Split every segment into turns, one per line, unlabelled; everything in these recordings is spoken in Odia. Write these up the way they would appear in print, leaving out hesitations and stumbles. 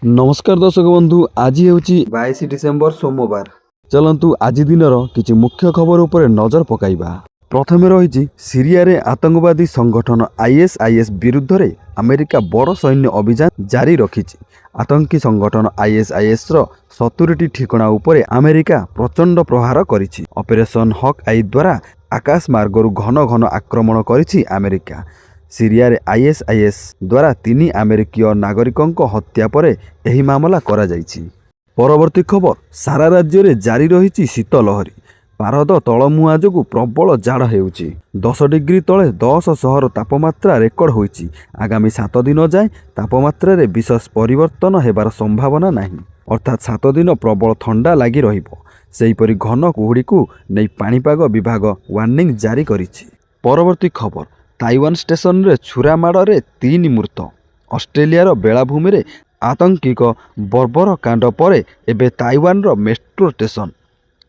नमस्कार दर्शक बंधु, आज ହେଉଛି 22 डिसेम्बर सोमवार। चलतु आज दिनर किछि मुख्य खबर उपरे नजर पकाइबा। प्रथमे रहिछि सीरिया रे आतंकवादी संगठन आईएसआईएस विरुद्ध रे अमेरिका बड़ सैन्य अभियान जारी रखिछि। आतंकी संगठन आईएसआईएस रो 70टी ठिकाना उपरे अमेरिका प्रचंड प्रहार करिछि। ऑपरेशन हक आई द्वारा आकाश मार्गरु घन घन आक्रमण करिछि अमेरिका। सीरिया रे आईएसआईएस द्वारा 3 अमेरिकीय नागरिकों हत्या पर यह मामला करा जाइछि। परवर्ती खबर, सारा राज्य रे जारी रही शीतलहरी। पारद तलमुआ जो प्रबल जाड़ हेउछि। 10 डिग्री तले 10 सहर तापमात्रा रेकर्ड होइछि। आगामी 7 दिन जाए तापमात्रा रे विशेष परिवर्तन हेबार संभावना नहीं, अर्थात 7 दिन प्रबल ठंडा लगी रहिबो। सेहीपरि घन कुहुड़ी को नहीं पाणीपाग विभाग वार्निंग जारी करिछि। परवर्ती खबर, ताइवान स्टेशन रे छुरा माड़ रे 3 मृत। ऑस्ट्रेलिया बेलाभूमि रे आतंकिक बर्बर कांड पर एबे ताइवान रो मेट्रो स्टेशन,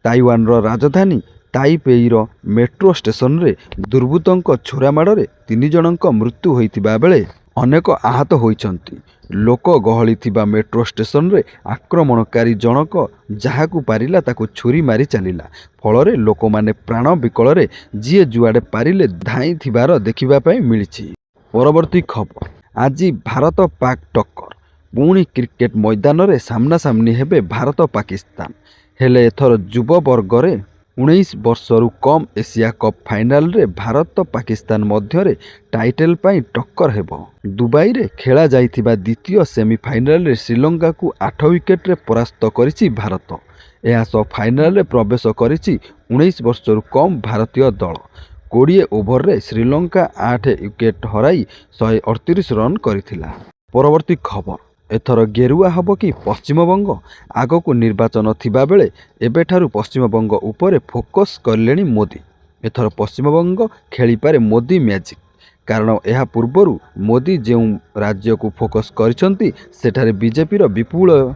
ताइवान रो राजधानी ताइपेई रो मेट्रो स्टेशन रे दुर्बृत्तों छुरा माड़ रे 3 जनक मृत्यु होइतिबा बेले अनेक आहत होइछन्ति। लोक गहली थिबा मेट्रो स्टेशन रे आक्रमणकारी जनक जहाकू पारिला ताकू छुरी मारी चलिला। फल लोक माने प्राण विकल रे जीए जुआडे पारिले धाई थिबार देखिबा पई मिलिछि। परवर्ती खबर, आज भारत पाक टक्कर। पुणी क्रिकेट मैदान रे सामना सामनी हेबे भारत पाकिस्तान। हेले एथर युव वर्ग रे 19 वर्षरु कम एशिया कप फाइनाल रे भारत पाकिस्तान मध्य रे टाइटल पाई टक्कर हेबो। दुबई रे खेला जाइथिबा द्वितीय सेमीफाइनाल रे श्रीलंका को 8 विकेट रे परास्त करिछि भारत। एहा सह फाइनाल रे प्रवेश करिछि 19 वर्षरु कम भारतीय दल। 20 ओभर रे श्रीलंका 8 विकेट हराई 138 रन करिथिला। परवर्ती खबर, एथर गेरुआ हब कि पश्चिमबंग। आगकू निर्वाचन थिबा बेले एबेठारु पश्चिमबंग उपरे फोकस करलेनी मोदी। एथर पश्चिमबंग खेलिपारे मोदी मैजिक, कारण यह पूर्वरु मोदी जो राज्य को फोकस करिसंती सेठारे बीजेपी रो विपुल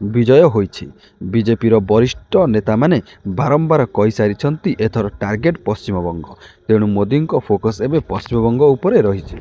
विजय होइछि। बीजेपी रो वरिष्ठ नेता माने बारंबार कहि सारिसंती एथर टार्गेट पश्चिमबंग, तेणु मोदी को फोकस एबे पश्चिमबंग उपरे रहिछि।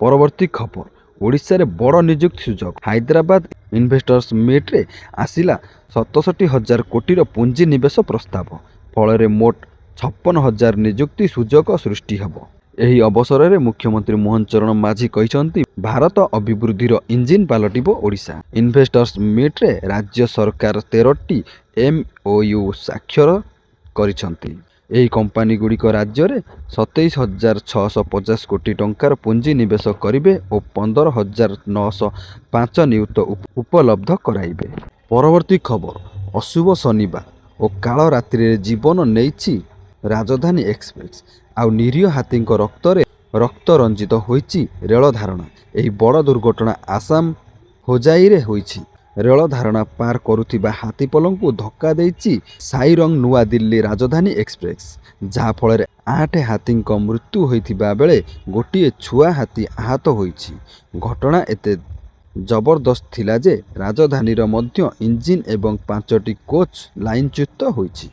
परवर्ती खबर, ओडिशा रे बड़ नियुक्ति सुजोग। हैदराबाद इन्वेस्टर्स मीट रे आसिला 67,000 कोटी पुंजी निवेश प्रस्ताव। फल रे मोट 56,000 नियुक्ति सुजोग सृष्टि हेबो। एही अवसर रे मुख्यमंत्री मोहन चरण माझी कहिसंती भारत अभिवृद्धिर इंजिन पालटिबो ओडिशा। इन्वेस्टर्स मीट रे राज्य सरकार 13टी MOU स्वाक्षर करिसंती। एही कंपनी गुड़िक राज्य रे 27,650 कोटी टंकार पुंजी निवेश करिवे और 15,905 नियुक्त उपलब्ध कराइबे। परवर्ती खबर, अशुभ शनिवार और काल रात्रि जीवन नेइछि राजधानी एक्सप्रेस। आउ निरीह हाथी रक्त रंजित होइछि रेल धारणा। एही बड़ दुर्घटना आसाम होजाई रे होइछि। रेल धारणा पार करुथिबा हाथीपल को धक्का देइछि साईरंग नुआ दिल्ली राजधानी एक्सप्रेस, जहा फल 8 हाथी मृत्यु होइथिबा बेले गोटिए छुआ हाथी आहत होइछि। घटना एते जबरदस्त थिला जे राजधानी मध्य इंजिन एवं 5टी कोच लाइनच्युत होइछि।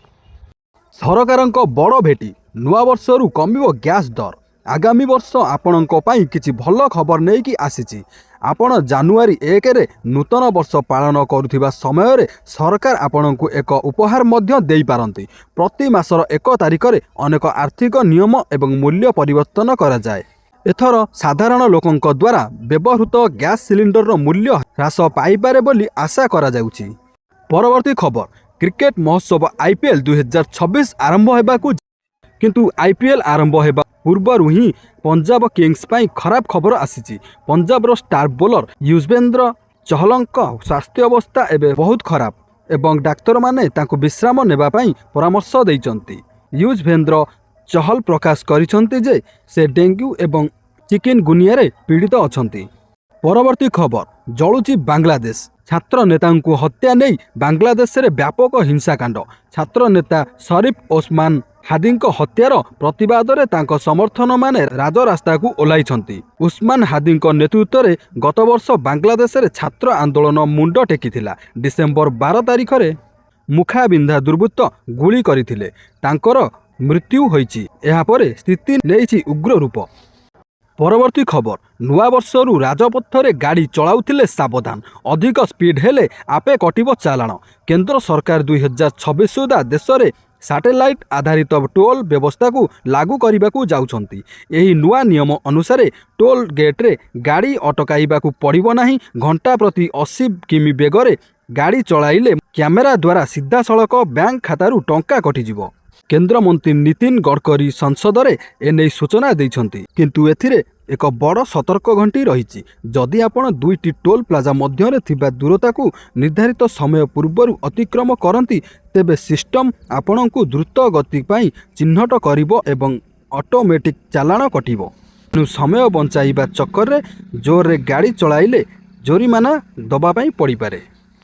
सरकारक बड़ भेटी, नुआ वर्षरु कमिबो गैस दर। आगामी वर्ष आपणक पई किछि भल खबर नै कि आसीछि। आपण जानुआरी 1 रे नूतन वर्ष पालन करुथिबा समय रे सरकार आपणक एक उपहार मध्य देई पारंती। प्रति मासर 1 तारिख रे अनेक आर्थिक नियम एवं मूल्य परिवर्तन करा जाए। एथर साधारण लोकंक द्वारा व्यवहृत गैस सिलिंडर रो मूल्य ह्रास पाइपारे बोली आशा करा जाउछि। परवर्ती खबर, क्रिकेट महोत्सव IPL 2026 आरंभ हेबाकू, किंतु IPL आरंभ हेबा पूर्वरु ही पंजाब किंग्स पाई खराब खबर आसीछि। पंजाब रो स्टार बोलर युजवेंद्र चहलंक स्वास्थ्य अवस्था एबे बहुत खराब एवं डाक्तर माने तांको विश्राम नेबा पाई परामर्श दैचंती। युजवेंद्र चहल प्रकाश करिसंती जे से डेंगू एवं चिकन गुनिया रे पीड़ित अछंती। परवर्ती खबर, जळुची बांग्लादेश। छात्र नेता को हत्या नहीं बांग्लादेश रे व्यापक हिंसाकांड। छात्र नेता शरीफ ओस्मान हादी हत्यार प्रतिवाद रे तांको समर्थन माने राजरास्ता को ओह्लाइछंती। उस्मान हादी नेतृत्व रे गत वर्ष बांग्लादेश रे छात्र आंदोलन मुंड टेकिथिला। डिसेम्बर 12 तारिख रे मुखा बिंधा दुर्बृत्त गुली करिथिले। तांकर मृत्यु होइछि। एहा परे स्थिति नेइछि उग्र रूप।
ପରବର୍ତ୍ତୀ ଖବର ନୂଆବର୍ଷରୁ ରାଜପଥରେ ଗାଡ଼ି ଚଳାଉଥିଲେ ସାବଧାନ ଅଧିକ ସ୍ପିଡ୍ ହେଲେ ଆପେ କଟିବ ଚାଲାଣ କେନ୍ଦ୍ର ସରକାର 2026 ସୁଦ୍ଧା ଦେଶରେ ସାଟେଲାଇଟ୍ ଆଧାରିତ ଟୋଲ୍ ବ୍ୟବସ୍ଥାକୁ ଲାଗୁ କରିବାକୁ ଯାଉଛନ୍ତି। ଏହି ନୂଆ ନିୟମ ଅନୁସାରେ ଟୋଲ୍ ଗେଟ୍ରେ ଗାଡ଼ି ଅଟକାଇବାକୁ ପଡ଼ିବ ନାହିଁ। ଘଣ୍ଟା ପ୍ରତି 80 କିମି ବେଗରେ ଗାଡ଼ି ଚଳାଇଲେ କ୍ୟାମେରା ଦ୍ୱାରା ସିଧାସଳଖ ବ୍ୟାଙ୍କ ଖାତାରୁ ଟଙ୍କା କଟିଯିବ। କେନ୍ଦ୍ରମନ୍ତ୍ରୀ ନୀତିନ ଗଡ଼କରୀ ସଂସଦରେ ଏନେଇ ସୂଚନା ଦେଇଛନ୍ତି। କିନ୍ତୁ ଏଥିରେ ଏକ ବଡ଼ ସତର୍କ ଘଣ୍ଟି ରହିଛି। ଯଦି ଆପଣ ଦୁଇଟି ଟୋଲ୍ ପ୍ଲାଜା ମଧ୍ୟରେ ଥିବା ଦୂରତାକୁ ନିର୍ଦ୍ଧାରିତ ସମୟ ପୂର୍ବରୁ ଅତିକ୍ରମ କରନ୍ତି ତେବେ ସିଷ୍ଟମ୍ ଆପଣଙ୍କୁ ଦ୍ରୁତ ଗତି ପାଇଁ ଚିହ୍ନଟ କରିବ ଏବଂ ଅଟୋମେଟିକ୍ ଚାଲାଣ କଟିବ। ତେଣୁ ସମୟ ବଞ୍ଚାଇବା ଚକ୍କରରେ ଜୋରରେ ଗାଡ଼ି ଚଳାଇଲେ ଜୋରିମାନା ଦେବା ପାଇଁ ପଡ଼ିପାରେ।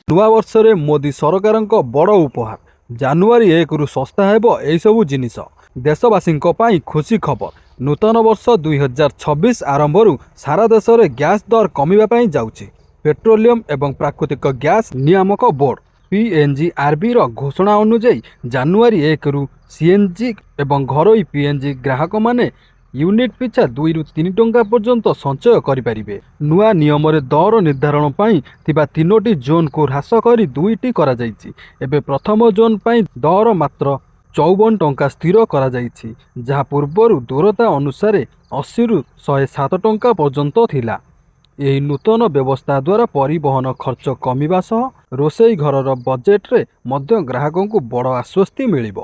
ନୂଆବର୍ଷରେ ମୋଦି ସରକାରଙ୍କ ବଡ଼ ଉପହାର। ଜାନୁଆରୀ 1ରୁ ଶସ୍ତା ହେବ ଏହିସବୁ ଜିନିଷ। ଦେଶବାସୀଙ୍କ ପାଇଁ ଖୁସି ଖବର। ନୂତନ ବର୍ଷ 2026 ଆରମ୍ଭରୁ ସାରା ଦେଶରେ ଗ୍ୟାସ୍ ଦର କମିବା ପାଇଁ ଯାଉଛି। ପେଟ୍ରୋଲିୟମ ଏବଂ ପ୍ରାକୃତିକ ଗ୍ୟାସ୍ ନିୟାମକ ବୋର୍ଡ PNGRBର ଘୋଷଣା ଅନୁଯାୟୀ ଜାନୁଆରୀ 1ରୁ CNG ଏବଂ ଘରୋଇ PNG ଗ୍ରାହକମାନେ ୟୁନିଟ୍ ପିଛା 2ରୁ 3 ଟଙ୍କା ପର୍ଯ୍ୟନ୍ତ ସଞ୍ଚୟ କରିପାରିବେ। ନୂଆ ନିୟମରେ ଦର ନିର୍ଦ୍ଧାରଣ ପାଇଁ ଥିବା 3ଟି ଜୋନ୍କୁ ହ୍ରାସ କରି 2ଟି କରାଯାଇଛି। ଏବେ ପ୍ରଥମ ଜୋନ୍ ପାଇଁ ଦର ମାତ୍ର 54 ଟଙ୍କା ସ୍ଥିର କରାଯାଇଛି, ଯାହା ପୂର୍ବରୁ ଦୂରତା ଅନୁସାରେ 80ରୁ 107 ଟଙ୍କା ପର୍ଯ୍ୟନ୍ତ ଥିଲା। ଏହି ନୂତନ ବ୍ୟବସ୍ଥା ଦ୍ୱାରା ପରିବହନ ଖର୍ଚ୍ଚ କମିବା ସହ ରୋଷେଇ ଘରର ବଜେଟ୍ରେ ମଧ୍ୟ ଗ୍ରାହକଙ୍କୁ ବଡ଼ ଆଶ୍ୱସ୍ତି ମିଳିବ।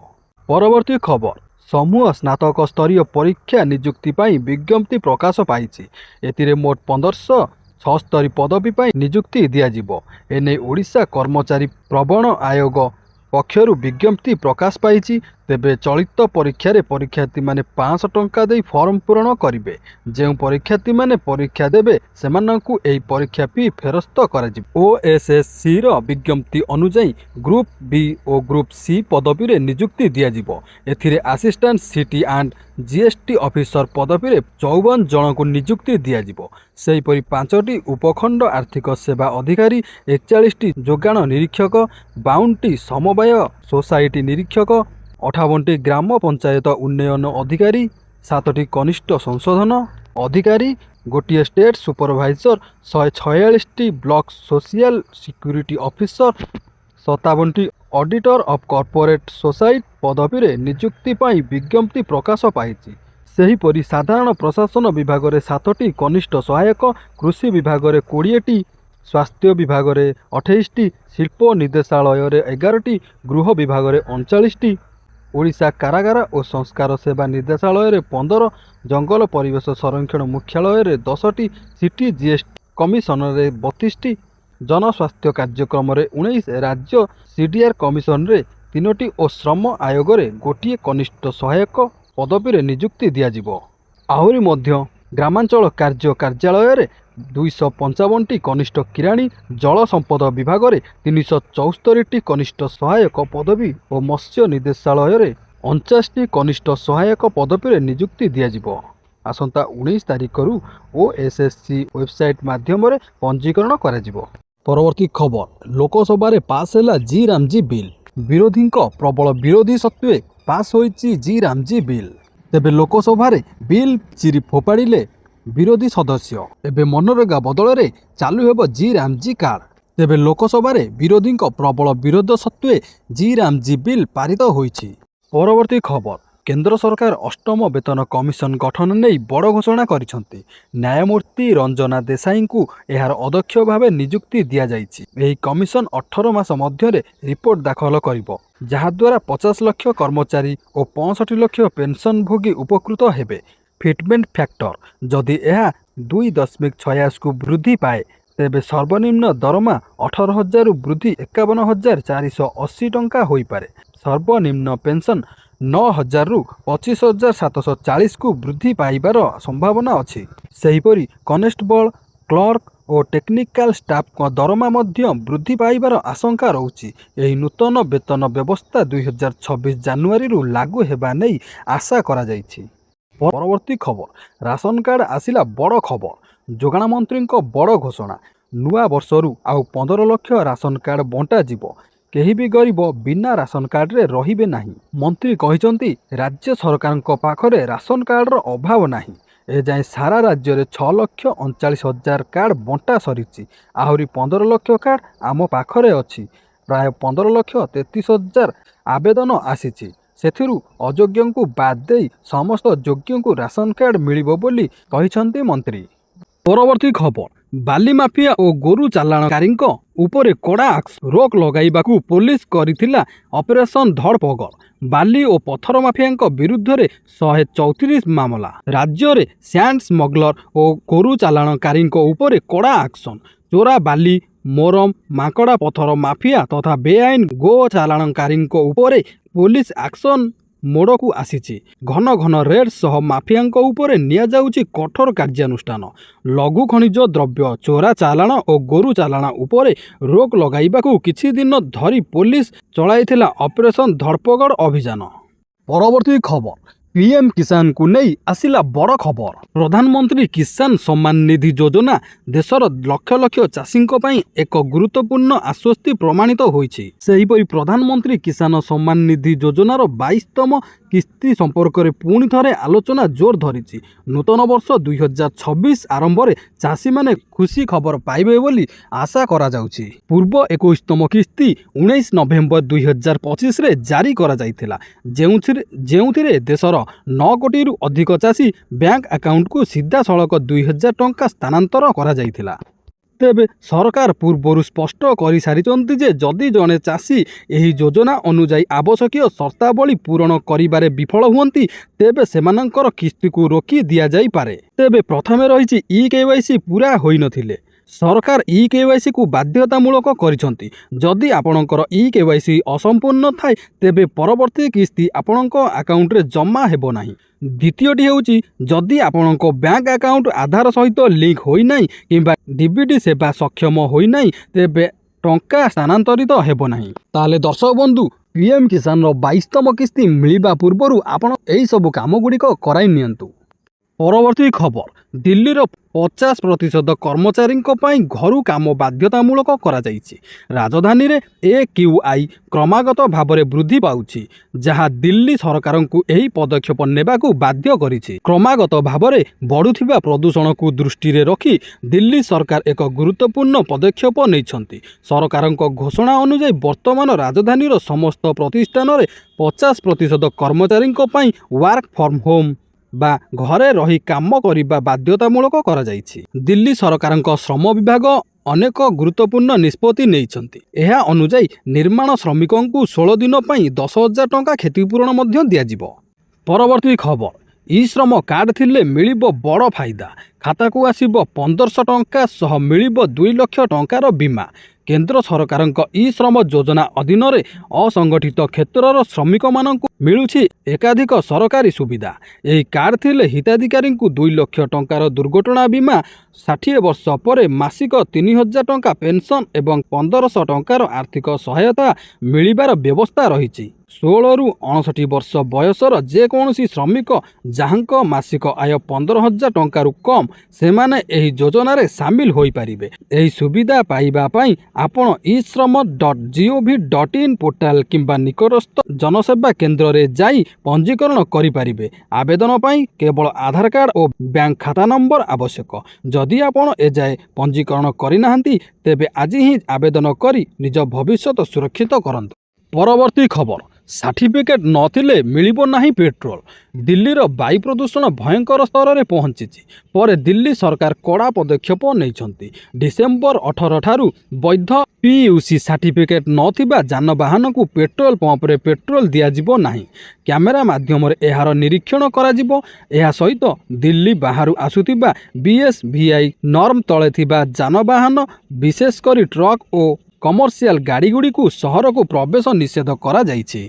ପରବର୍ତ୍ତୀ ଖବର ସମୂହ ସ୍ନାତକ ସ୍ତରୀୟ ପରୀକ୍ଷା ନିଯୁକ୍ତି ପାଇଁ ବିଜ୍ଞପ୍ତି ପ୍ରକାଶ ପାଇଛି। ଏଥିରେ ମୋଟ 1576 ପଦବୀ ପାଇଁ ନିଯୁକ୍ତି ଦିଆଯିବ। ଏନେଇ ଓଡ଼ିଶା କର୍ମଚାରୀ ପ୍ରବଣ ଆୟୋଗ ପକ୍ଷରୁ ବିଜ୍ଞପ୍ତି ପ୍ରକାଶ ପାଇଛି। ତେବେ ଚଳିତ ପରୀକ୍ଷାରେ ପରୀକ୍ଷାର୍ଥୀମାନେ 500 ଟଙ୍କା ଦେଇ ଫର୍ମ ପୂରଣ କରିବେ। ଯେଉଁ ପରୀକ୍ଷାର୍ଥୀମାନେ ପରୀକ୍ଷା ଦେବେ ସେମାନଙ୍କୁ ଏହି ପରୀକ୍ଷା ଫି ଫେରସ୍ତ କରାଯିବ। OSSCର ବିଜ୍ଞପ୍ତି ଅନୁଯାୟୀ ଗ୍ରୁପ୍ B ଓ ଗ୍ରୁପ୍ C ପଦବୀରେ ନିଯୁକ୍ତି ଦିଆଯିବ। ଏଥିରେ assistant CT and GST officer ପଦବୀରେ 54 ଜଣଙ୍କୁ ନିଯୁକ୍ତି ଦିଆଯିବ। ସେହିପରି 5ଟି ଉପଖଣ୍ଡ ଆର୍ଥିକ ସେବା ଅଧିକାରୀ, 41ଟି ଯୋଗାଣ ନିରୀକ୍ଷକ, 52ଟି ସମବାୟ ସୋସାଇଟି ନିରୀକ୍ଷକ, 58ଟି ଗ୍ରାମ ପଞ୍ଚାୟତ ଉନ୍ନୟନ ଅଧିକାରୀ, 7ଟି କନିଷ୍ଠ ସଂଶୋଧନ ଅଧିକାରୀ, ଗୋଟିଏ ଷ୍ଟେଟ୍ ସୁପରଭାଇଜର, 146ଟି ବ୍ଲକ ସୋସିଆଲ ସିକ୍ୟୁରିଟି ଅଫିସର, 57ଟି ଅଡିଟର ଅଫ୍ କର୍ପୋରେଟ୍ ସୋସାଇଟି ପଦବୀରେ ନିଯୁକ୍ତି ପାଇଁ ବିଜ୍ଞପ୍ତି ପ୍ରକାଶ ପାଇଛି। ସେହିପରି ସାଧାରଣ ପ୍ରଶାସନ ବିଭାଗରେ 7ଟି କନିଷ୍ଠ ସହାୟକ, କୃଷି ବିଭାଗରେ 20ଟି, ସ୍ୱାସ୍ଥ୍ୟ ବିଭାଗରେ 28ଟି, ଶିଳ୍ପ ନିର୍ଦ୍ଦେଶାଳୟରେ 11ଟି, ଗୃହ ବିଭାଗରେ 39ଟି, ଓଡ଼ିଶା କାରାଗାର ଓ ସଂସ୍କାର ସେବା ନିର୍ଦ୍ଦେଶାଳୟରେ 15, ଜଙ୍ଗଲ ପରିବେଶ ସଂରକ୍ଷଣ ମୁଖ୍ୟାଳୟରେ 10ଟି, ସିଟି GST କମିଶନରେ 32ଟି, ଜନସ୍ୱାସ୍ଥ୍ୟ କାର୍ଯ୍ୟକ୍ରମରେ 19, ରାଜ୍ୟ CDR କମିଶନରେ 3ଟି ଓ ଶ୍ରମ ଆୟୋଗରେ ଗୋଟିଏ କନିଷ୍ଠ ସହାୟକ ପଦବୀରେ ନିଯୁକ୍ତି ଦିଆଯିବ। ଆହୁରି ମଧ୍ୟ ଗ୍ରାମାଞ୍ଚଳ କାର୍ଯ୍ୟାଳୟରେ 255ଟି କନିଷ୍ଠ କିରାଣୀ, ଜଳ ସମ୍ପଦ ବିଭାଗରେ 374ଟି କନିଷ୍ଠ ସହାୟକ ପଦବୀ ଓ ମତ୍ସ୍ୟ ନିର୍ଦ୍ଦେଶାଳୟରେ 49ଟି କନିଷ୍ଠ ସହାୟକ ପଦବୀରେ ନିଯୁକ୍ତି ଦିଆଯିବ। ଆସନ୍ତା 19 ତାରିଖରୁ OSSC ୱେବସାଇଟ୍ ମାଧ୍ୟମରେ ପଞ୍ଜୀକରଣ କରାଯିବ। ପରବର୍ତ୍ତୀ ଖବର ଲୋକସଭାରେ ପାସ୍ ହେଲା ଜି ରାମଜି ବିଲ୍। ବିରୋଧୀଙ୍କ ପ୍ରବଳ ବିରୋଧୀ ସତ୍ତ୍ୱେ ପାସ୍ ହୋଇଛି ଜି ରାମଜି ବିଲ୍। ତେବେ ଲୋକସଭାରେ ବିଲ୍ ଚିରି ଫୋପାଡ଼ିଲେ ବିରୋଧୀ ସଦସ୍ୟ। ଏବେ ମନରେଗା ବଦଳରେ ଚାଲୁ ହେବ ଜି ରାମଜି କାର୍ଡ। ତେବେ ଲୋକସଭାରେ ବିରୋଧୀଙ୍କ ପ୍ରବଳ ବିରୋଧ ସତ୍ତ୍ୱେ ଜି ରାମଜି ବିଲ୍ ପାରିତ ହୋଇଛି। ପରବର୍ତ୍ତୀ ଖବର କେନ୍ଦ୍ର ସରକାର ଅଷ୍ଟମ ବେତନ କମିଶନ ଗଠନ ନେଇ ବଡ଼ ଘୋଷଣା କରିଛନ୍ତି। ନ୍ୟାୟମୂର୍ତ୍ତି ରଞ୍ଜନା ଦେଶାଇଙ୍କୁ ଏହାର ଅଧ୍ୟକ୍ଷ ଭାବେ ନିଯୁକ୍ତି ଦିଆଯାଇଛି। ଏହି କମିଶନ 18 ମାସ ମଧ୍ୟରେ ରିପୋର୍ଟ ଦାଖଲ କରିବ, ଯାହାଦ୍ୱାରା 50 ଲକ୍ଷ କର୍ମଚାରୀ ଓ 65 ଲକ୍ଷ ପେନ୍ସନଭୋଗୀ ଉପକୃତ ହେବେ। ଫିଟମେଣ୍ଟ ଫ୍ୟାକ୍ଟର ଯଦି ଏହା 2.86କୁ ବୃଦ୍ଧି ପାଏ ତେବେ ସର୍ବନିମ୍ନ ଦରମା 18,000ରୁ ବୃଦ୍ଧି 51,480 ଟଙ୍କା ହୋଇପାରେ। ସର୍ବନିମ୍ନ ପେନ୍ସନ୍ 9,000ରୁ 25,740କୁ ବୃଦ୍ଧି ପାଇବାର ସମ୍ଭାବନା ଅଛି। ସେହିପରି କନେଷ୍ଟବଳ, କ୍ଲର୍କ ଓ ଟେକ୍ନିକାଲ ଷ୍ଟାଫଙ୍କ ଦରମା ମଧ୍ୟ ବୃଦ୍ଧି ପାଇବାର ଆଶଙ୍କା ରହୁଛି। ଏହି ନୂତନ ବେତନ ବ୍ୟବସ୍ଥା 2026 ଜାନୁଆରୀରୁ ଲାଗୁ ହେବା ନେଇ ଆଶା କରାଯାଇଛି। ପରବର୍ତ୍ତୀ ଖବର ରାସନ କାର୍ଡ ଆସିଲା ବଡ଼ ଖବର। ଯୋଗାଣ ମନ୍ତ୍ରୀଙ୍କ ବଡ଼ ଘୋଷଣା। ନୂଆ ବର୍ଷରୁ ଆଉ 15 ଲକ୍ଷ ରାସନ କାର୍ଡ ବଣ୍ଟାଯିବ। କେହି ବି ଗରିବ ବିନା ରାସନ କାର୍ଡରେ ରହିବେ ନାହିଁ। ମନ୍ତ୍ରୀ କହିଛନ୍ତି ରାଜ୍ୟ ସରକାରଙ୍କ ପାଖରେ ରାସନ କାର୍ଡର ଅଭାବ ନାହିଁ। ଏଯାଏଁ ସାରା ରାଜ୍ୟରେ 6,39,000 କାର୍ଡ଼ ବଣ୍ଟା ସରିଛି। ଆହୁରି 15 ଲକ୍ଷ କାର୍ଡ଼ ଆମ ପାଖରେ ଅଛି। ପ୍ରାୟ 15,33,000 ଆବେଦନ ଆସିଛି। ସେଥିରୁ ଅଯୋଗ୍ୟଙ୍କୁ ବାଦ୍ ଦେଇ ସମସ୍ତ ଯୋଗ୍ୟଙ୍କୁ ରାସନ କାର୍ଡ଼ ମିଳିବ ବୋଲି କହିଛନ୍ତି ମନ୍ତ୍ରୀ। ପରବର୍ତ୍ତୀ ଖବର, ବାଲି ମାଫିଆ ଓ ଗୋରୁ ଚାଲାଣକାରୀଙ୍କ ଉପରେ କଡ଼ା ରୋକ ଲଗାଇବାକୁ ପୋଲିସ କରିଥିଲା ଅପରେସନ ଧରପଗଡ଼। ବାଲି ଓ ପଥର ମାଫିଆଙ୍କ ବିରୁଦ୍ଧରେ 134 ମାମଲା। ରାଜ୍ୟରେ ସ୍ୟାଣ୍ଡ ସ୍ମଗଲର ଓ ଗୋରୁ ଚାଲାଣକାରୀଙ୍କ ଉପରେ କଡ଼ା ଆକ୍ସନ। ଚୋରା ବାଲି, ମୋରମ, ମାଙ୍କଡ଼ା ପଥର ମାଫିଆ ତଥା ବେଆଇନ ଗୋ ଚାଲାଣକାରୀଙ୍କ ଉପରେ ପୋଲିସ ଆକ୍ସନ ମୋଡ଼କୁ ଆସିଛି। ଘନ ଘନ ରେଡ୍ ସହ ମାଫିଆଙ୍କ ଉପରେ ନିଆଯାଉଛି କଠୋର କାର୍ଯ୍ୟାନୁଷ୍ଠାନ। ଲଘୁ ଖଣିଜ ଦ୍ରବ୍ୟ ଚୋରା ଚାଲାଣ ଓ ଗୋରୁ ଚାଲାଣ ଉପରେ ରୋକ ଲଗାଇବାକୁ କିଛି ଦିନ ଧରି ପୋଲିସ ଚଳାଇଥିଲା ଅପରେସନ ଧରପଗଡ଼ ଅଭିଯାନ। ପରବର୍ତ୍ତୀ ଖବର, ପିଏମ କିଷାନକୁ ନେଇ ଆସିଲା ବଡ଼ ଖବର। ପ୍ରଧାନମନ୍ତ୍ରୀ କିଷାନ ସମ୍ମାନ ନିଧି ଯୋଜନା ଦେଶର ଲକ୍ଷ ଲକ୍ଷ ଚାଷୀଙ୍କ ପାଇଁ ଏକ ଗୁରୁତ୍ୱପୂର୍ଣ୍ଣ ଆଶ୍ୱସ୍ତି ପ୍ରମାଣିତ ହୋଇଛି। ସେହିପରି ପ୍ରଧାନମନ୍ତ୍ରୀ କିଷାନ ସମ୍ମାନ ନିଧି ଯୋଜନାର 22ତମ କିସ୍ତି ସମ୍ପର୍କରେ ପୁଣି ଥରେ ଆଲୋଚନା ଜୋର ଧରିଛି। ନୂତନ ବର୍ଷ 2026 ଆରମ୍ଭରେ ଚାଷୀମାନେ ଖୁସି ଖବର ପାଇବେ ବୋଲି ଆଶା କରାଯାଉଛି। ପୂର୍ବ 21ତମ କିସ୍ତି 19 ନଭେମ୍ବର 2025ରେ ଜାରି କରାଯାଇଥିଲା, ଯେଉଁଥିରେ ଦେଶର 9 କୋଟିରୁ ଅଧିକ ଚାଷୀ ବ୍ୟାଙ୍କ ଆକାଉଣ୍ଟକୁ ସିଧାସଳଖ 2,000 ଟଙ୍କା ସ୍ଥାନାନ୍ତର କରାଯାଇଥିଲା। ତେବେ ସରକାର ପୂର୍ବରୁ ସ୍ପଷ୍ଟ କରିସାରିଛନ୍ତି ଯେ ଯଦି ଜଣେ ଚାଷୀ ଏହି ଯୋଜନା ଅନୁଯାୟୀ ଆବଶ୍ୟକୀୟ ସର୍ତ୍ତାବଳୀ ପୂରଣ କରିବାରେ ବିଫଳ ହୁଅନ୍ତି, ତେବେ ସେମାନଙ୍କର କିସ୍ତିକୁ ରୋକି ଦିଆଯାଇପାରେ। ତେବେ ପ୍ରଥମେ ରହିଛି ଇ-KYC ପୁରା ହୋଇନଥିଲେ ସରକାର ଇ-KYCକୁ ବାଧ୍ୟତାମୂଳକ କରିଛନ୍ତି। ଯଦି ଆପଣଙ୍କର ଇ-KYC ଅସମ୍ପୂର୍ଣ୍ଣ ଥାଏ, ତେବେ ପରବର୍ତ୍ତୀ କିସ୍ତି ଆପଣଙ୍କ ଆକାଉଣ୍ଟରେ ଜମା ହେବ ନାହିଁ। ଦ୍ୱିତୀୟଟି ହେଉଛି, ଯଦି ଆପଣଙ୍କ ବ୍ୟାଙ୍କ ଆକାଉଣ୍ଟ ଆଧାର ସହିତ ଲିଙ୍କ ହୋଇନାହିଁ କିମ୍ବା DBT ସେବା ସକ୍ଷମ ହୋଇନାହିଁ, ତେବେ ଟଙ୍କା ସ୍ଥାନାନ୍ତରିତ ହେବ ନାହିଁ। ତାହେଲେ ଦର୍ଶକ ବନ୍ଧୁ, ପିଏମ କିଷାନର 22ତମ କିସ୍ତି ମିଳିବା ପୂର୍ବରୁ ଆପଣ ଏହିସବୁ କାମଗୁଡ଼ିକ କରାଇ ନିଅନ୍ତୁ। ପରବର୍ତ୍ତୀ ଖବର, ଦିଲ୍ଲୀର 50% କର୍ମଚାରୀଙ୍କ ପାଇଁ ଘରୁ କାମ ବାଧ୍ୟତାମୂଳକ କରାଯାଇଛି। ରାଜଧାନୀରେ AQI କ୍ରମାଗତ ଭାବରେ ବୃଦ୍ଧି ପାଉଛି, ଯାହା ଦିଲ୍ଲୀ ସରକାରଙ୍କୁ ଏହି ପଦକ୍ଷେପ ନେବାକୁ ବାଧ୍ୟ କରିଛି। କ୍ରମାଗତ ଭାବରେ ବଢ଼ୁଥିବା ପ୍ରଦୂଷଣକୁ ଦୃଷ୍ଟିରେ ରଖି ଦିଲ୍ଲୀ ସରକାର ଏକ ଗୁରୁତ୍ୱପୂର୍ଣ୍ଣ ପଦକ୍ଷେପ ନେଇଛନ୍ତି। ସରକାରଙ୍କ ଘୋଷଣା ଅନୁଯାୟୀ ବର୍ତ୍ତମାନ ରାଜଧାନୀର ସମସ୍ତ ପ୍ରତିଷ୍ଠାନରେ 50% କର୍ମଚାରୀଙ୍କ ପାଇଁ ୱାର୍କ ଫ୍ରମ ହୋମ୍ ବା ଘରେ ରହି କାମ କରିବା ବାଧ୍ୟତାମୂଳକ କରାଯାଇଛି। ଦିଲ୍ଲୀ ସରକାରଙ୍କ ଶ୍ରମ ବିଭାଗ ଅନେକ ଗୁରୁତ୍ୱପୂର୍ଣ୍ଣ ନିଷ୍ପତ୍ତି ନେଇଛନ୍ତି। ଏହା ଅନୁଯାୟୀ ନିର୍ମାଣ ଶ୍ରମିକଙ୍କୁ 16 ଦିନ ପାଇଁ 10,000 ଟଙ୍କା କ୍ଷତିପୂରଣ ମଧ୍ୟ ଦିଆଯିବ। ପରବର୍ତ୍ତୀ ଖବର, ଇ-ଶ୍ରମ କାର୍ଡ଼ ଥିଲେ ମିଳିବ ବଡ଼ ଫାଇଦା। ଖାତାକୁ ଆସିବ 1,500 ଟଙ୍କା ସହ ମିଳିବ 2 ଲକ୍ଷ ଟଙ୍କାର ବୀମା। କେନ୍ଦ୍ର ସରକାରଙ୍କ ଇ-ଶ୍ରମ ଯୋଜନା ଅଧୀନରେ ଅସଂଗଠିତ କ୍ଷେତ୍ରର ଶ୍ରମିକମାନଙ୍କୁ ମିଳୁଛି ଏକାଧିକ ସରକାରୀ ସୁବିଧା। ଏହି କାର୍ଡ଼ ଥିଲେ ହିତାଧିକାରୀଙ୍କୁ 2 ଲକ୍ଷ ଟଙ୍କାର ଦୁର୍ଘଟଣା ବୀମା, 60 ବର୍ଷ ପରେ ମାସିକ 3,000 ଟଙ୍କା ପେନ୍ସନ୍ ଏବଂ 1,500 ଟଙ୍କାର ଆର୍ଥିକ ସହାୟତା ମିଳିବାର ବ୍ୟବସ୍ଥା ରହିଛି। 16ରୁ 59 ବର୍ଷ ବୟସର ଯେକୌଣସି ଶ୍ରମିକ ଯାହାଙ୍କ ମାସିକ ଆୟ 15,000 ଟଙ୍କାରୁ କମ୍, ସେମାନେ ଏହି ଯୋଜନାରେ ସାମିଲ ହୋଇପାରିବେ। ଏହି ସୁବିଧା ପାଇବା ପାଇଁ ଆପଣ eShram.gov.in ପୋର୍ଟାଲ କିମ୍ବା ନିକଟସ୍ଥ ଜନସେବା କେନ୍ଦ୍ରରେ ଯାଇ ପଞ୍ଜୀକରଣ କରିପାରିବେ। ଆବେଦନ ପାଇଁ କେବଳ ଆଧାର କାର୍ଡ଼ ଓ ବ୍ୟାଙ୍କ ଖାତା ନମ୍ବର ଆବଶ୍ୟକ। ଯଦି ଆପଣ ଏଯାଏ ପଞ୍ଜୀକରଣ କରିନାହାନ୍ତି, ତେବେ ଆଜି ହିଁ ଆବେଦନ କରି ନିଜ ଭବିଷ୍ୟତ ସୁରକ୍ଷିତ କରନ୍ତୁ। ପରବର୍ତ୍ତୀ ଖବର, ସାର୍ଟିଫିକେଟ୍ ନଥିଲେ ମିଳିବ ନାହିଁ ପେଟ୍ରୋଲ। ଦିଲ୍ଲୀର ବାୟୁ ପ୍ରଦୂଷଣ ଭୟଙ୍କର ସ୍ତରରେ ପହଞ୍ଚିଛି ପରେ ଦିଲ୍ଲୀ ସରକାର କଡ଼ା ପଦକ୍ଷେପ ନେଇଛନ୍ତି। ଡିସେମ୍ବର 18 ଠାରୁ ବୈଧ PUC ସାର୍ଟିଫିକେଟ୍ ନଥିବା ଯାନବାହନକୁ ପେଟ୍ରୋଲ ପମ୍ପରେ ପେଟ୍ରୋଲ ଦିଆଯିବ ନାହିଁ। କ୍ୟାମେରା ମାଧ୍ୟମରେ ଏହାର ନିରୀକ୍ଷଣ କରାଯିବ। ଏହା ସହିତ ଦିଲ୍ଲୀ ବାହାରୁ ଆସୁଥିବା BSVI ନର୍ମ ତଳେ ଥିବା ଯାନବାହନ, ବିଶେଷ କରି ଟ୍ରକ୍ ଓ କମର୍ସିଆଲ ଗାଡ଼ିଗୁଡ଼ିକୁ ସହରକୁ ପ୍ରବେଶ ନିଷେଧ କରାଯାଇଛି।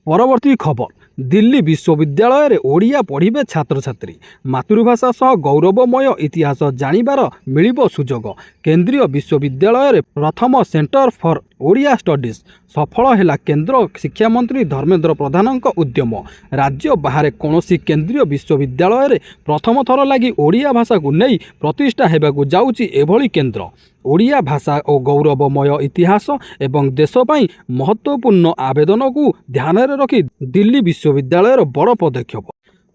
ପରବର୍ତ୍ତୀ ଖବର, ଦିଲ୍ଲୀ ବିଶ୍ୱବିଦ୍ୟାଳୟରେ ଓଡ଼ିଆ ପଢ଼ିବେ ଛାତ୍ରଛାତ୍ରୀ। ମାତୃଭାଷା ସହ ଗୌରବମୟ ଇତିହାସ ଜାଣିବାର ମିଳିବ ସୁଯୋଗ। କେନ୍ଦ୍ରୀୟ ବିଶ୍ୱବିଦ୍ୟାଳୟରେ ପ୍ରଥମ ସେଣ୍ଟର ଫର୍ ଓଡ଼ିଆ ଷ୍ଟଡିଜ୍ ସଫଳ ହେଲା କେନ୍ଦ୍ର ଶିକ୍ଷାମନ୍ତ୍ରୀ ଧର୍ମେନ୍ଦ୍ର ପ୍ରଧାନଙ୍କ ଉଦ୍ୟମ। ରାଜ୍ୟ ବାହାରେ କୌଣସି କେନ୍ଦ୍ରୀୟ ବିଶ୍ୱବିଦ୍ୟାଳୟରେ ପ୍ରଥମ ଥର ଲାଗି ଓଡ଼ିଆ ଭାଷାକୁ ନେଇ ପ୍ରତିଷ୍ଠା ହେବାକୁ ଯାଉଛି ଏଭଳି କେନ୍ଦ୍ର। ଓଡ଼ିଆ ଭାଷା ଓ ଗୌରବମୟ ଇତିହାସ ଏବଂ ଦେଶ ପାଇଁ ମହତ୍ତ୍ୱପୂର୍ଣ୍ଣ ଆବେଦନକୁ ଧ୍ୟାନରେ ରଖି ଦିଲ୍ଲୀ ବିଶ୍ୱବିଦ୍ୟାଳୟର ବଡ଼ ପଦକ୍ଷେପ।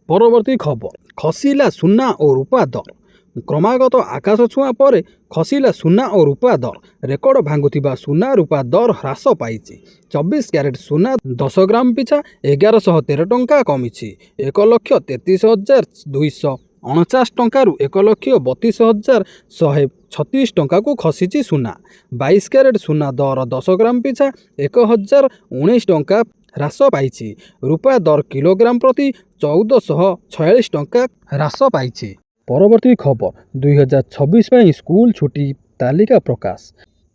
ପରବର୍ତ୍ତୀ ଖବର, ଖସିଲା ସୁନା ଓ ରୂପା ଦର। କ୍ରମାଗତ ଆକାଶ ଛୁଆଁ ପରେ ଖସିଲା ସୁନା ଓ ରୂପା ଦର। ରେକର୍ଡ ଭାଙ୍ଗୁଥିବା ସୁନା ରୂପା ଦର ହ୍ରାସ ପାଇଛି। 24 କ୍ୟାରେଟ୍ ସୁନା 10 ଗ୍ରାମ ପିଛା 1113 ଟଙ୍କା କମିଛି। 1,33,249 ଟଙ୍କାରୁ 1,32,136 ଟଙ୍କାକୁ ଖସିଛି ସୁନା। 22 କ୍ୟାରେଟ୍ ସୁନା ଦର 10 ଗ୍ରାମ ପିଛା 1,019 ଟଙ୍କା ହ୍ରାସ ପାଇଛି। ରୂପା ଦର କିଲୋଗ୍ରାମ ପ୍ରତି 1,446 ଟଙ୍କା ହ୍ରାସ ପାଇଛି। ପରବର୍ତ୍ତୀ ଖବର 2026 ପାଇଁ ସ୍କୁଲ ଛୁଟି ତାଲିକା ପ୍ରକାଶ।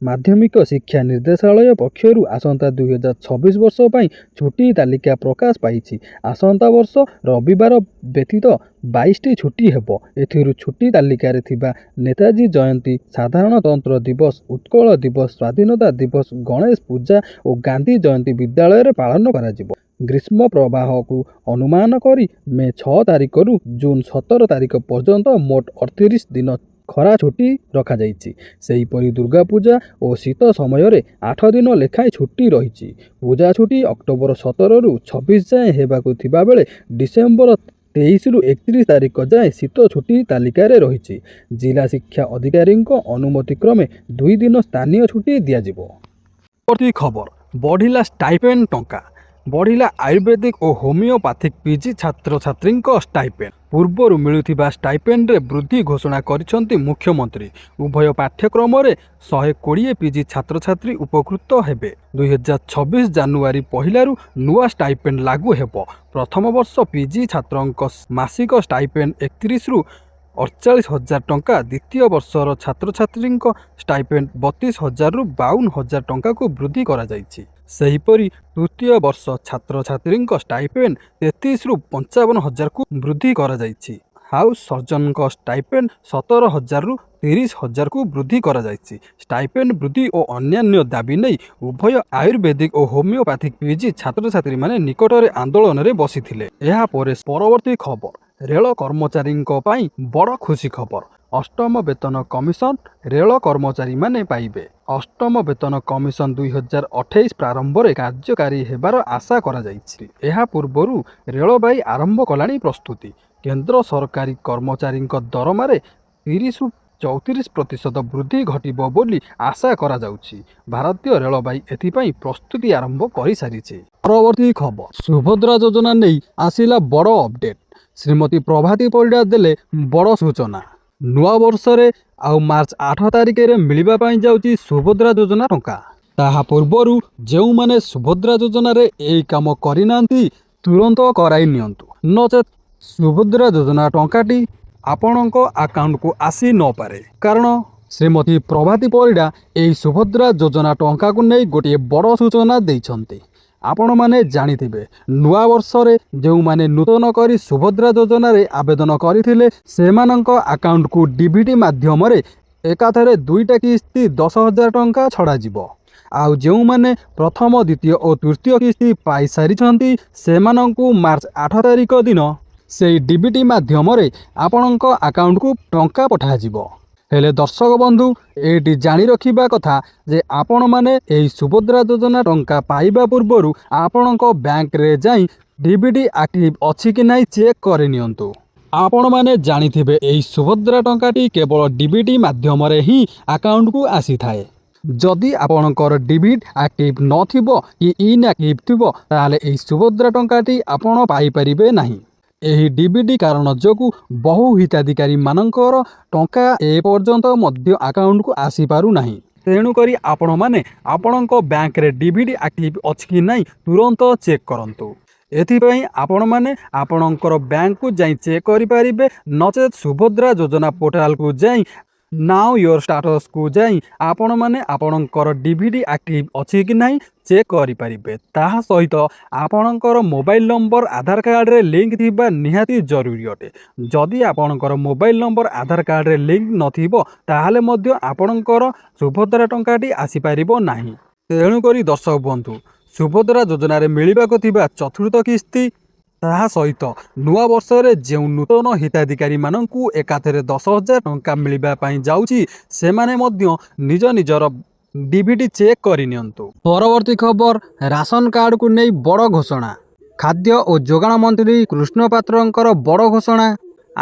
ମାଧ୍ୟମିକ ଶିକ୍ଷା ନିର୍ଦ୍ଦେଶାଳୟ ପକ୍ଷରୁ ଆସନ୍ତା 2026 ବର୍ଷ ପାଇଁ ଛୁଟି ତାଲିକା ପ୍ରକାଶ ପାଇଛି। ଆସନ୍ତା ବର୍ଷ ରବିବାର ବ୍ୟତୀତ 22ଟି ଛୁଟି ହେବ। ଏଥିରୁ ଛୁଟି ତାଲିକାରେ ଥିବା ନେତାଜୀ ଜୟନ୍ତୀ, ସାଧାରଣତନ୍ତ୍ର ଦିବସ, ଉତ୍କଳ ଦିବସ, ସ୍ୱାଧୀନତା ଦିବସ, ଗଣେଶ ପୂଜା ଓ ଗାନ୍ଧୀ ଜୟନ୍ତୀ ବିଦ୍ୟାଳୟରେ ପାଳନ କରାଯିବ। ଗ୍ରୀଷ୍ମ ପ୍ରବାହକୁ ଅନୁମାନ କରି ମେ 6 ତାରିଖରୁ ଜୁନ୍ 17 ତାରିଖ ପର୍ଯ୍ୟନ୍ତ ମୋଟ 38 ଦିନ ଖରା ଛୁଟି ରଖାଯାଇଛି। ସେହିପରି ଦୁର୍ଗା ପୂଜା ଓ ଶୀତ ସମୟରେ 8 ଦିନ ଲେଖାଏଁ ଛୁଟି ରହିଛି। ପୂଜା ଛୁଟି ଅକ୍ଟୋବର 17ରୁ 26 ଯାଏଁ ହେବାକୁ ଥିବାବେଳେ ଡିସେମ୍ବର 23ରୁ 31 ତାରିଖ ଯାଏଁ ଶୀତ ଛୁଟି ତାଲିକାରେ ରହିଛି। ଜିଲ୍ଲା ଶିକ୍ଷା ଅଧିକାରୀଙ୍କ ଅନୁମତି କ୍ରମେ 2 ଦିନ ସ୍ଥାନୀୟ ଛୁଟି ଦିଆଯିବ। ପରବର୍ତ୍ତୀ ଖବର ବଢ଼ିଲା ଷ୍ଟାଇପେଣ୍ଡ ଟଙ୍କା। ବଢ଼ିଲା ଆୟୁର୍ବେଦିକ ଓ ହୋମିଓପାଥିକ ପିଜି ଛାତ୍ରଛାତ୍ରୀଙ୍କ ଷ୍ଟାଇପେଣ୍ଡ। ପୂର୍ବରୁ ମିଳୁଥିବା ଷ୍ଟାଇପେଣ୍ଡରେ ବୃଦ୍ଧି ଘୋଷଣା କରିଛନ୍ତି ମୁଖ୍ୟମନ୍ତ୍ରୀ। ଉଭୟ ପାଠ୍ୟକ୍ରମରେ 120 ପିଜି ଛାତ୍ରଛାତ୍ରୀ ଉପକୃତ ହେବେ। 2026 ଜାନୁଆରୀ 1ରୁ ନୂଆ ଷ୍ଟାଇପେଣ୍ଡ ଲାଗୁ ହେବ। ପ୍ରଥମ ବର୍ଷ ପିଜି ଛାତ୍ରଙ୍କ ମାସିକ ଷ୍ଟାଇପେଣ୍ଡ 31ରୁ 48,000 ଟଙ୍କା, ଦ୍ୱିତୀୟ ବର୍ଷର ଛାତ୍ରଛାତ୍ରୀଙ୍କ ଷ୍ଟାଇପେଣ୍ଡ 32,000ରୁ 52,000 ଟଙ୍କାକୁ ବୃଦ୍ଧି କରାଯାଇଛି। ସେହିପରି ତୃତୀୟ ବର୍ଷ ଛାତ୍ରଛାତ୍ରୀଙ୍କ ଷ୍ଟାଇପେଣ୍ଡ 33ରୁ 55,000କୁ ବୃଦ୍ଧି କରାଯାଇଛି। ହାଉସ୍ ସର୍ଜନଙ୍କ ଷ୍ଟାଇପେଣ୍ଡ 17,000ରୁ 30,000କୁ ବୃଦ୍ଧି କରାଯାଇଛି। ଷ୍ଟାଇପେଣ୍ଡ ବୃଦ୍ଧି ଓ ଅନ୍ୟାନ୍ୟ ଦାବି ନେଇ ଉଭୟ ଆୟୁର୍ବେଦିକ ଓ ହୋମିଓପାଥିକ ପିଜି ଛାତ୍ରଛାତ୍ରୀମାନେ ନିକଟରେ ଆନ୍ଦୋଳନରେ ବସିଥିଲେ। ଏହାପରେ ପରବର୍ତ୍ତୀ ଖବର ରେଳ କର୍ମଚାରୀଙ୍କ ପାଇଁ ବଡ଼ ଖୁସି ଖବର। ଅଷ୍ଟମ ବେତନ କମିଶନ ରେଳ କର୍ମଚାରୀମାନେ ପାଇବେ। ଅଷ୍ଟମ ବେତନ କମିଶନ 2028 ପ୍ରାରମ୍ଭରେ କାର୍ଯ୍ୟକାରୀ ହେବାର ଆଶା କରାଯାଇଛି। ଏହା ପୂର୍ବରୁ ରେଳବାଇ ଆରମ୍ଭ କଲାଣି ପ୍ରସ୍ତୁତି। କେନ୍ଦ୍ର ସରକାରୀ କର୍ମଚାରୀଙ୍କ ଦରମାରେ 30ରୁ 34% ବୃଦ୍ଧି ଘଟିବ ବୋଲି ଆଶା କରାଯାଉଛି। ଭାରତୀୟ ରେଳବାଇ ଏଥିପାଇଁ ପ୍ରସ୍ତୁତି ଆରମ୍ଭ କରିସାରିଛି। ପରବର୍ତ୍ତୀ ଖବର ସୁଭଦ୍ରା ଯୋଜନା ନେଇ ଆସିଲା ବଡ଼ ଅପଡେଟ୍। ଶ୍ରୀମତୀ ପ୍ରଭାତୀ ପରିଡ଼ା ଦେଲେ ବଡ଼ ସୂଚନା। ନୂଆ ବର୍ଷରେ ଆଉ ମାର୍ଚ୍ଚ 8 ତାରିଖରେ ମିଳିବା ପାଇଁ ଯାଉଛି ସୁଭଦ୍ରା ଯୋଜନା ଟଙ୍କା। ତାହା ପୂର୍ବରୁ ଯେଉଁମାନେ ସୁଭଦ୍ରା ଯୋଜନାରେ ଏହି କାମ କରିନାହାନ୍ତି ତୁରନ୍ତ କରାଇ ନିଅନ୍ତୁ, ନଚେତ୍ ସୁଭଦ୍ରା ଯୋଜନା ଟଙ୍କାଟି ଆପଣଙ୍କ ଆକାଉଣ୍ଟକୁ ଆସି ନପାରେ। କାରଣ ଶ୍ରୀମତୀ ପ୍ରଭାତୀ ପରିଡ଼ା ଏହି ସୁଭଦ୍ରା ଯୋଜନା ଟଙ୍କାକୁ ନେଇ ଗୋଟିଏ ବଡ଼ ସୂଚନା ଦେଇଛନ୍ତି। ଆପଣମାନେ ଜାଣିଥିବେ, ନୂଆ ବର୍ଷରେ ଯେଉଁମାନେ ନୂତନ କରି ସୁଭଦ୍ରା ଯୋଜନାରେ ଆବେଦନ କରିଥିଲେ ସେମାନଙ୍କ ଆକାଉଣ୍ଟକୁ ଡିବିଟି ମାଧ୍ୟମରେ ଏକାଥରେ 2ଟା କିସ୍ତି 10,000 ଟଙ୍କା ଛଡ଼ାଯିବ। ଆଉ ଯେଉଁମାନେ ପ୍ରଥମ, ଦ୍ୱିତୀୟ ଓ ତୃତୀୟ କିସ୍ତି ପାଇସାରିଛନ୍ତି ସେମାନଙ୍କୁ ମାର୍ଚ୍ଚ 8 ତାରିଖ ଦିନ ସେହି ଡିବିଟି ମାଧ୍ୟମରେ ଆପଣଙ୍କ ଆକାଉଣ୍ଟକୁ ଟଙ୍କା ପଠାଯିବ। ହେଲେ ଦର୍ଶକ ବନ୍ଧୁ, ଏଇଠି ଜାଣି ରଖିବା କଥା ଯେ ଆପଣମାନେ ଏହି ସୁଭଦ୍ରା ଯୋଜନା ଟଙ୍କା ପାଇବା ପୂର୍ବରୁ ଆପଣଙ୍କ ବ୍ୟାଙ୍କରେ ଯାଇ ଡିବିଟି ଆକ୍ଟିଭ ଅଛି କି ନାହିଁ ଚେକ୍ କରିନିଅନ୍ତୁ। ଆପଣମାନେ ଜାଣିଥିବେ ଏହି ସୁଭଦ୍ରା ଟଙ୍କାଟି କେବଳ ଡିବିଟି ମାଧ୍ୟମରେ ହିଁ ଆକାଉଣ୍ଟକୁ ଆସିଥାଏ। ଯଦି ଆପଣଙ୍କର ଡିବିଟ୍ ଆକ୍ଟିଭ ନଥିବ କି ଇନ୍ଆକ୍ଟିଭ ଥିବ ତାହେଲେ ଏହି ସୁଭଦ୍ରା ଟଙ୍କାଟି ଆପଣ ପାଇପାରିବେ ନାହିଁ। ଏହି ଡିବିଟି କାରଣ ଯୋଗୁଁ ବହୁ ହିତାଧିକାରୀମାନଙ୍କର ଟଙ୍କା ଏପର୍ଯ୍ୟନ୍ତ ମଧ୍ୟ ଆକାଉଣ୍ଟକୁ ଆସିପାରୁନାହିଁ। ତେଣୁକରି ଆପଣମାନେ ଆପଣଙ୍କ ବ୍ୟାଙ୍କରେ ଡିବିଟି ଆକ୍ଟିଭ ଅଛି କି ନାହିଁ ତୁରନ୍ତ ଚେକ୍ କରନ୍ତୁ। ଏଥିପାଇଁ ଆପଣମାନେ ଆପଣଙ୍କର ବ୍ୟାଙ୍କକୁ ଯାଇ ଚେକ୍ କରିପାରିବେ, ନଚେତ୍ ସୁଭଦ୍ରା ଯୋଜନା ପୋର୍ଟାଲକୁ ଯାଇ ନାଓ ୟୋର ଷ୍ଟାଟସକୁ ଯାଇ ଆପଣମାନେ ଆପଣଙ୍କର ଡିବିଟି ଆକ୍ଟିଭ ଅଛି କି ନାହିଁ ଚେକ୍ କରିପାରିବେ। ତାହା ସହିତ ଆପଣଙ୍କର ମୋବାଇଲ ନମ୍ବର ଆଧାର କାର୍ଡ଼ରେ ଲିଙ୍କ ଥିବା ନିହାତି ଜରୁରୀ ଅଟେ। ଯଦି ଆପଣଙ୍କର ମୋବାଇଲ ନମ୍ବର ଆଧାର କାର୍ଡ଼ରେ ଲିଙ୍କ ନଥିବ ତାହେଲେ ମଧ୍ୟ ଆପଣଙ୍କର ସୁଭଦ୍ରା ଟଙ୍କାଟି ଆସିପାରିବ ନାହିଁ। ତେଣୁକରି ଦର୍ଶକ ବନ୍ଧୁ, ସୁଭଦ୍ରା ଯୋଜନାରେ ମିଳିବାକୁ ଥିବା ଚତୁର୍ଥ କିସ୍ତି, ତାହା ସହିତ ନୂଆ ବର୍ଷରେ ଯେଉଁ ନୂତନ ହିତାଧିକାରୀମାନଙ୍କୁ ଏକାଥରେ 10,000 ଟଙ୍କା ମିଳିବା ପାଇଁ ଯାଉଛି ସେମାନେ ମଧ୍ୟ ନିଜ ନିଜର ଡିବିଟି ଚେକ୍ କରିନିଅନ୍ତୁ। ପରବର୍ତ୍ତୀ ଖବର ରାସନ କାର୍ଡକୁ ନେଇ ବଡ଼ ଘୋଷଣା। ଖାଦ୍ୟ ଓ ଯୋଗାଣ ମନ୍ତ୍ରୀ କୃଷ୍ଣ ପାତ୍ରଙ୍କର ବଡ଼ ଘୋଷଣା।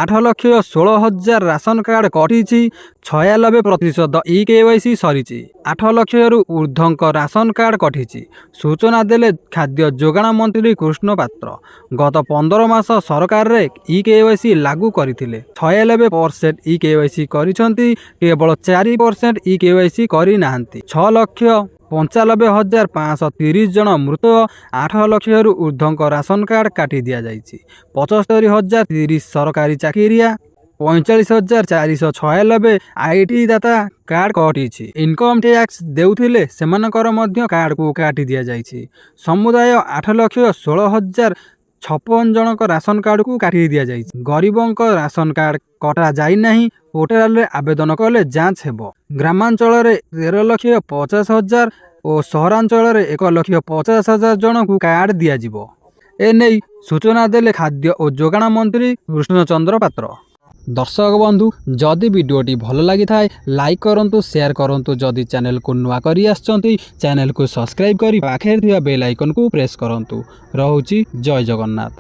8,16,000 ରାସନ କାର୍ଡ଼ କଟିଛି। 96% EKYC ସରିଛି। 8 ଲକ୍ଷରୁ ଉର୍ଦ୍ଧ୍ୱଙ୍କ ରାସନ କାର୍ଡ଼ କଟିଛି। ସୂଚନା ଦେଲେ ଖାଦ୍ୟ ଯୋଗାଣ ମନ୍ତ୍ରୀ କୃଷ୍ଣ ପାତ୍ର। ଗତ 15 ମାସ ସରକାରରେ EKYC ଲାଗୁ କରିଥିଲେ। 96% EKYC କରିଛନ୍ତି, କେବଳ 4% EKYC କରିନାହାନ୍ତି। 6,95,530 ଜଣ ମୃତ। 8 ଲକ୍ଷରୁ ଉର୍ଦ୍ଧ୍ୱଙ୍କ ରାସନ କାର୍ଡ଼ କାଟି ଦିଆଯାଇଛି। 75,030 ସରକାରୀ ଚାକିରିଆ, 45,496 IT ଦାତା କାର୍ଡ଼ କଟିଛି। ଇନକମ୍ ଟ୍ୟାକ୍ସ ଦେଉଥିଲେ ସେମାନଙ୍କର ମଧ୍ୟ କାର୍ଡ଼କୁ କାଟି ଦିଆଯାଇଛି। ସମୁଦାୟ 8,16,056 ଜଣଙ୍କ ରାସନ କାର୍ଡ଼କୁ କାଟି ଦିଆଯାଇଛି। ଗରିବଙ୍କ ରାସନ କାର୍ଡ଼ କଟା ଯାଇନାହିଁ। ପୋର୍ଟାଲରେ ଆବେଦନ କଲେ ଯାଞ୍ଚ ହେବ। ଗ୍ରାମାଞ୍ଚଳରେ 13,50,000 ଓ ସହରାଞ୍ଚଳରେ 1,50,000 ଜଣଙ୍କୁ କାର୍ଡ଼ ଦିଆଯିବ। ଏନେଇ ସୂଚନା ଦେଲେ ଖାଦ୍ୟ ଓ ଯୋଗାଣ ମନ୍ତ୍ରୀ କୃଷ୍ଣଚନ୍ଦ୍ର ପାତ୍ର। ଦର୍ଶକ ବନ୍ଧୁ, ଯଦି ଭିଡ଼ିଓଟି ଭଲ ଲାଗିଥାଏ ଲାଇକ୍ କରନ୍ତୁ, ସେୟାର କରନ୍ତୁ। ଯଦି ଚ୍ୟାନେଲକୁ ନୂଆ କରି ଆସିଛନ୍ତି ଚ୍ୟାନେଲକୁ ସବସ୍କ୍ରାଇବ୍ କରି ପାଖରେ ଥିବା ବେଲ୍ ଆଇକନ୍କୁ ପ୍ରେସ୍ କରନ୍ତୁ। ରହୁଛି, ଜୟ ଜଗନ୍ନାଥ।